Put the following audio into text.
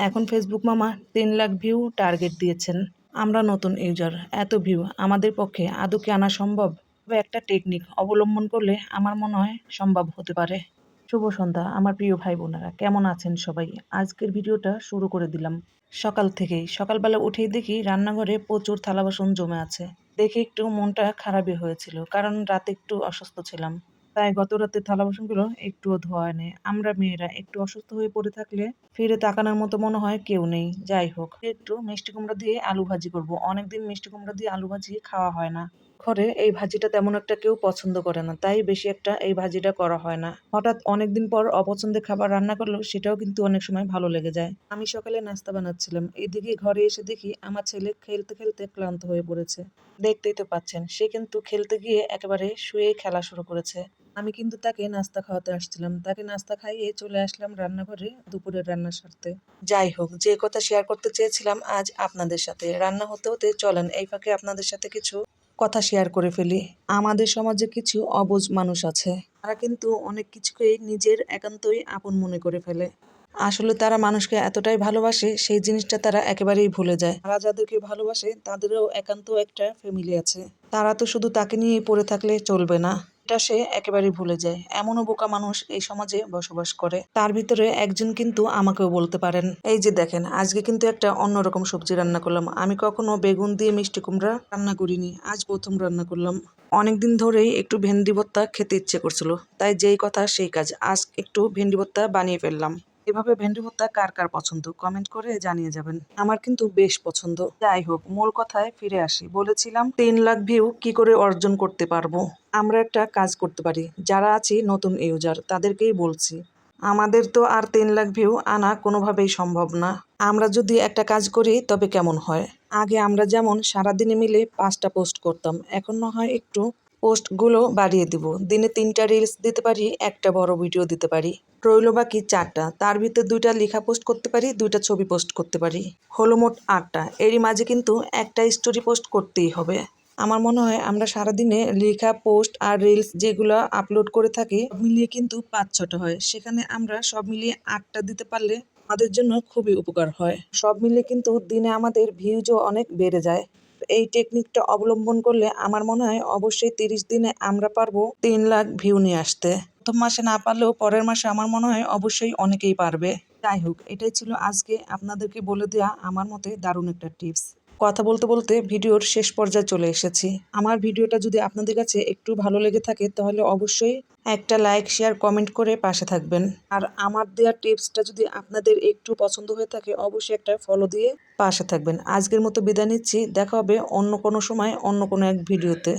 এখন ফেসবুক মামা 3 lakh view target দিয়েছেন। আমরা নতুন ইউজার, এত ভিউ আমাদের পক্ষে আদৌ কি আনা সম্ভব? তবে একটা টেকনিক অবলম্বন করলে আমার মনে হয় সম্ভব হতে পারে। শুভ সন্ধ্যা আমার প্রিয় ভাই বোনেরা, কেমন আছেন সবাই? আজকের ভিডিওটা শুরু করে দিলাম। সকালবেলা উঠেই দেখি রান্নাঘরে প্রচুর থালা বাসন জমে আছে। দেখে একটু মনটা খারাপই হয়েছিল, কারণ রাতে একটু অসুস্থ ছিলাম। তাই গত রাতে থালা বাসনগুলো একটুও ধোয়া হয়নি। আমরা মেয়েরা একটু অসুস্থ হয়ে পড়ে থাকলে ফিরে তাকানোর মতো মনে হয় কেউ নেই। যাই হোক, একটু মিষ্টি কুমড়া দিয়ে আলু ভাজি করব। অনেকদিন মিষ্টি কুমড়া দিয়ে আলু ভাজি খাওয়া হয় না। ঘরে এই ভাজিটা তেমন একটা কেউ পছন্দ করে না, তাই বেশি একটা এই ভাজিটা করা হয় না। হঠাৎ অনেকদিন পর অপছন্দের খাবার রান্না করলেও সেটাও কিন্তু অনেক সময় ভালো লেগে যায়। আমি সকালে নাস্তা বানাচ্ছিলাম, এদিকে ঘরে এসে দেখি আমার ছেলে খেলতে খেলতে ক্লান্ত হয়ে পড়েছে। দেখতেই তো পাচ্ছেন, সে কিন্তু খেলতে গিয়ে একেবারে শুয়ে খেলা শুরু করেছে। আমি কিন্তু তাকে নাস্তা খাওয়াতে আসছিলাম, তাকে নাস্তা খাইয়ে চলে আসলাম রান্নাঘরে দুপুরের রান্না সারতে। যাই হোক, যে কথা শেয়ার করতে চেয়েছিলাম আজ আপনাদের সাথে, রান্না হতে হতে চলেন এই ফাঁকে আপনাদের সাথে কিছু কথা শেয়ার করে ফেলি। আমাদের সমাজে কিছু অবুঝ মানুষ আছে, তারা কিন্তু অনেক কিছুকেই নিজের একান্তই আপন মনে করে ফেলে। আসলে তারা মানুষকে এতটাই ভালোবাসে, সেই জিনিসটা তারা একেবারেই ভুলে যায়। তারা যাদেরকে ভালোবাসে তাদেরও একান্ত একটা ফ্যামিলি আছে। তারা তো শুধু তাকে নিয়েই পড়ে থাকলে চলবে না, এটা সে একেবারেই ভুলে যায়। এমনও বোকা মানুষ এই সমাজে বসবাস করে। তার ভিতরে একজন কিন্তু আমাকেও বলতে পারেন। এই যে দেখেন, আজকে কিন্তু একটা অন্যরকম সবজি রান্না করলাম। আমি কখনো বেগুন দিয়ে মিষ্টি কুমড়া রান্না করিনি, আজ প্রথম রান্না করলাম। অনেকদিন ধরেই একটু ভেন্ডি ভর্তা খেতে ইচ্ছে করছিল, তাই যেই কথা সেই কাজ, আজ একটু ভেন্ডি ভর্তা বানিয়ে ফেললাম। এভাবে ভেন্ডি ভর্তা কার কার পছন্দ কমেন্ট করে জানিয়ে যাবেন। আমার কিন্তু বেশ পছন্দ। যাই হোক, মূল কথায় ফিরে আসি। বলেছিলাম 3 লাখ ভিউ কি করে অর্জন করতে পারবো। আমরা একটা কাজ করতে পারি, যারা আছি নতুন ইউজার তাদেরকেই বলছি। আমাদের তো আর 3 লাখ ভিউ আনা কোনোভাবেই সম্ভব না। আমরা যদি একটা কাজ করি তবে কেমন হয়? আগে আমরা যেমন সারাদিনে মিলে 5টা পোস্ট করতাম, এখন না হয় একটু পোস্টগুলো বাড়িয়ে দিব। দিনে 3টা রিলস দিতে পারি, একটা বড় ভিডিও দিতে পারি। রইল বাকি 4টা, তার ভিতরে 2টা লেখা পোস্ট করতে পারি, 2টা ছবি পোস্ট করতে পারি। হলো মোট 8টা। এরই মাঝে কিন্তু একটা স্টোরি পোস্ট করতেই হবে। আমার মনে হয় আমরা সারাদিনে লেখা পোস্ট আর রিলস যেগুলো আপলোড করে থাকি সব মিলিয়ে কিন্তু 5-6টা হয়। সেখানে আমরা সব মিলিয়ে 8টা দিতে পারলে আমাদের জন্য খুবই উপকার হয়। সব মিলিয়ে কিন্তু দিনে আমাদের ভিউজও অনেক বেড়ে যায়। এই টেকনিকটা অবলম্বন করলে আমার মনে হয় অবশ্যই 30 দিনে আমরা পারবো 3 লাখ ভিউ নিয়ে আসতে। প্রথম মাসে না পারলেও পরের মাসে আমার মনে হয় অবশ্যই অনেকেই পারবে। যাই হোক, এটাই ছিল আজকে আপনাদেরকে বলে দেওয়া আমার মতে দারুণ একটা টিপস। কথা বলতে বলতে ভিডিওর শেষ পর্যায়ে চলে এসেছি। আমার ভিডিওটা যদি আপনাদের কাছে একটু ভালো লেগে থাকে তাহলে অবশ্যই একটা লাইক, শেয়ার, কমেন্ট করে পাশে থাকবেন। আর আমার দেওয়া টিপসটা যদি আপনাদের একটু পছন্দ হয়ে থাকে অবশ্যই একটা ফলো দিয়ে পাশে থাকবেন। আজকের মতো বিদায় নিচ্ছি, দেখা হবে অন্য কোনো সময় অন্য কোনো এক ভিডিওতে।